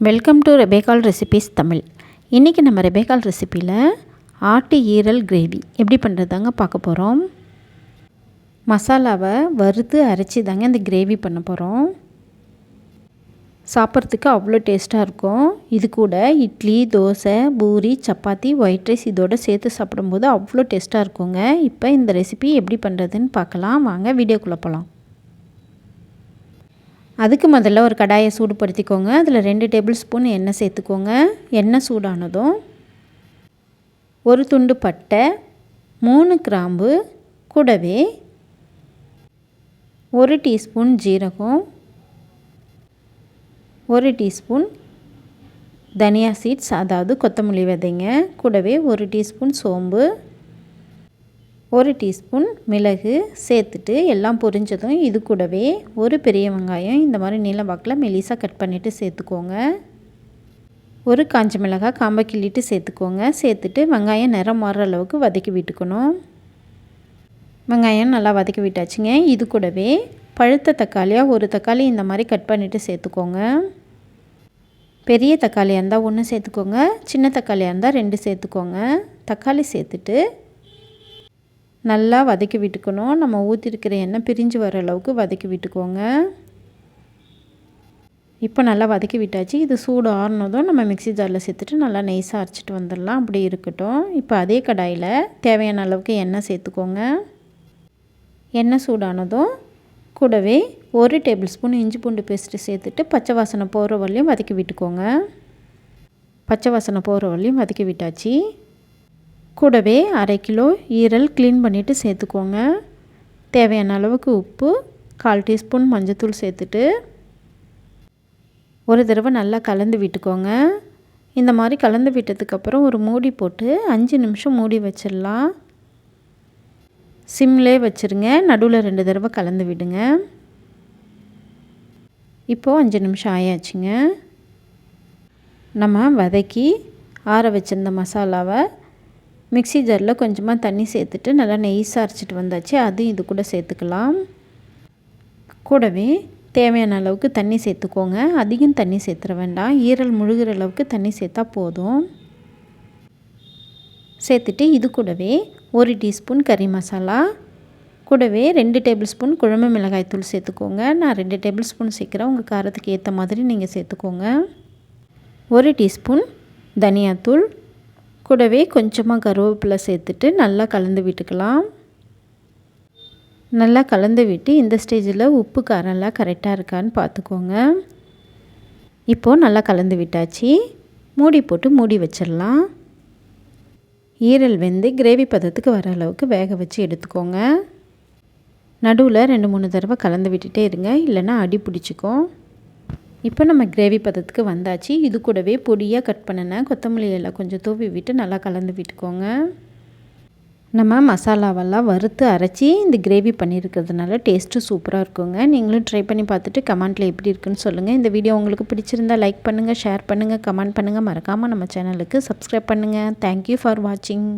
Welcome to Rebekal recipes Tamil. இன்றைக்கி நம்ம ரெபேக்கால் ரெசிப்பியில் ஆட்டு ஈரல் கிரேவி எப்படி பண்ணுறதாங்க பார்க்க போகிறோம். மசாலாவை வறுத்து அரைச்சி தாங்க இந்த கிரேவி பண்ண போகிறோம். சாப்பிட்றதுக்கு அவ்வளோ டேஸ்ட்டாக இருக்கும். இது கூட இட்லி, தோசை, பூரி, சப்பாத்தி, ஒயிட் ரைஸ் இதோடு சேர்த்து சாப்பிடும்போது அவ்வளோ டேஸ்ட்டாக இருக்குங்க. இப்போ இந்த ரெசிபி எப்படி பண்ணுறதுன்னு பார்க்கலாம். வாங்க வீடியோக்குள்ளே போகலாம். அதுக்கு முதல்ல ஒரு கடாயை சூடுபடுத்திக்கோங்க. அதில் 2 டேபிள் ஸ்பூன் எண்ணெய் சேர்த்துக்கோங்க. எண்ணெய் சூடானதும் ஒரு துண்டு பட்டை, 3 கிராம்பு, கூடவே 1 டீஸ்பூன் ஜீரகம், 1 டீஸ்பூன் தனியா சீட்ஸ் அதாவது கொத்தமல்லி விதைங்க, கூடவே 1 டீஸ்பூன் சோம்பு, 1 டீஸ்பூன் மிளகு சேர்த்துட்டு எல்லாம் பொரிஞ்சதும் இது கூடவே ஒரு பெரிய வெங்காயம் இந்த மாதிரி நீல வாக்கில் மெலிசாக கட் பண்ணிவிட்டு சேர்த்துக்கோங்க. ஒரு காஞ்ச மிளகாய் காம்பை கிள்ளிட்டு சேர்த்துக்கோங்க. சேர்த்துட்டு வெங்காயம் நிறம் மாறுற அளவுக்கு வதக்கி விட்டுக்கணும். வெங்காயம் நல்லா வதக்கி விட்டாச்சுங்க. இது கூடவே பழுத்த தக்காளியாக ஒரு தக்காளி இந்த மாதிரி கட் பண்ணிவிட்டு சேர்த்துக்கோங்க. பெரிய தக்காளியாக இருந்தால் 1 சேர்த்துக்கோங்க, சின்ன தக்காளியாக இருந்தால் 2 சேர்த்துக்கோங்க. தக்காளி சேர்த்துட்டு நல்லா வதக்கி விட்டுக்கணும். நம்ம ஊற்றிருக்கிற எண்ணெய் பிரிஞ்சு வர அளவுக்கு வதக்கி விட்டுக்கோங்க. இப்போ நல்லா வதக்கி விட்டாச்சு. இது சூடு ஆறுனதும் நம்ம மிக்ஸி ஜாரில் சேர்த்துட்டு நல்லா நைஸாக அரைச்சிட்டு வந்துடலாம். அப்படி இருக்கட்டும். இப்போ அதே கடாயில் தேவையான அளவுக்கு எண்ணெய் சேர்த்துக்கோங்க. எண்ணெய் சூடானதும் கூடவே 1 டேபிள் ஸ்பூன் இஞ்சி பூண்டு பேஸ்ட்டு சேர்த்துட்டு பச்சை வாசனை போகிற வரையும் வதக்கி விட்டுக்கோங்க. பச்சை வாசனை போகிற வரையும் வதக்கி விட்டாச்சு. கூடவே 1/2 கிலோ ஈரல் க்ளீன் பண்ணிவிட்டு சேர்த்துக்கோங்க. தேவையான அளவுக்கு உப்பு, 1/4 டீஸ்பூன் மஞ்சத்தூள் சேர்த்துட்டு ஒரு தடவை நல்லா கலந்து விட்டுக்கோங்க. இந்த மாதிரி கலந்து விட்டதுக்கப்புறம் ஒரு மூடி போட்டு 5 நிமிஷம் மூடி வச்சிடலாம். சிம்லே வச்சுருங்க. நடுவில் 2 தடவை கலந்து விடுங்க. இப்போது 5 நிமிஷம் ஆயாச்சுங்க. நம்ம வதக்கி ஆற வச்சிருந்த மசாலாவை மிக்ஸி ஜாரில் கொஞ்சமாக தண்ணி சேர்த்துட்டு நல்லா நெய்ஸாக அரைச்சிட்டு வந்தாச்சு. அதுவும் இது கூட சேர்த்துக்கலாம். கூடவே தேவையான அளவுக்கு தண்ணி சேர்த்துக்கோங்க. அதிகம் தண்ணி சேர்த்துற வேண்டாம். ஈரல் முழுகிற அளவுக்கு தண்ணி சேர்த்தா போதும். சேர்த்துட்டு இது கூடவே 1 டீஸ்பூன் கறி மசாலா, கூடவே 2 டேபிள் ஸ்பூன் குழம்பு மிளகாய் தூள் சேர்த்துக்கோங்க. நான் 2 டேபிள் ஸ்பூன் சேர்க்குறேன். உங்கள் காரத்துக்கு ஏற்ற மாதிரி நீங்கள் சேர்த்துக்கோங்க. 1 டீஸ்பூன் தனியாத்தூள், கூடவே கொஞ்சமாக கருவேப்பிலை சேர்த்துட்டு நல்லா கலந்து விட்டுக்கலாம். நல்லா கலந்து விட்டு இந்த ஸ்டேஜில் உப்பு காரம்லாம் கரெக்டாக இருக்கான்னு பார்த்துக்கோங்க. இப்போது நல்லா கலந்து விட்டாச்சு. மூடி போட்டு மூடி வச்சிடலாம். ஈரல் வெந்து கிரேவி பதத்துக்கு வர அளவுக்கு வேக வச்சு எடுத்துக்கோங்க. நடுவில் 2-3 தடவை கலந்து விட்டுட்டே இருங்க, இல்லைன்னா அடி பிடிச்சிக்கும். இப்போ நம்ம கிரேவி பதத்துக்கு வந்தாச்சு. இது கூடவே பொடியாக கட் பண்ணின கொத்தமல்லி எல்லாம் கொஞ்சம் தூவி விட்டு நல்லா கலந்து விட்டுக்கோங்க. நம்ம மசாலாவெல்லாம் வறுத்து அரைச்சி இந்த கிரேவி பண்ணியிருக்கிறதுனால டேஸ்ட்டு சூப்பராக இருக்குங்க. நீங்களும் ட்ரை பண்ணி பார்த்துட்டு கமெண்ட்டில் எப்படி இருக்குன்னு சொல்லுங்கள். இந்த வீடியோ உங்களுக்கு பிடிச்சிருந்தால் லைக் பண்ணுங்கள், ஷேர் பண்ணுங்கள், கமெண்ட் பண்ணுங்கள். மறக்காமல் நம்ம சேனலுக்கு சப்ஸ்கிரைப் பண்ணுங்கள். தேங்க்யூ ஃபார் வாட்சிங்.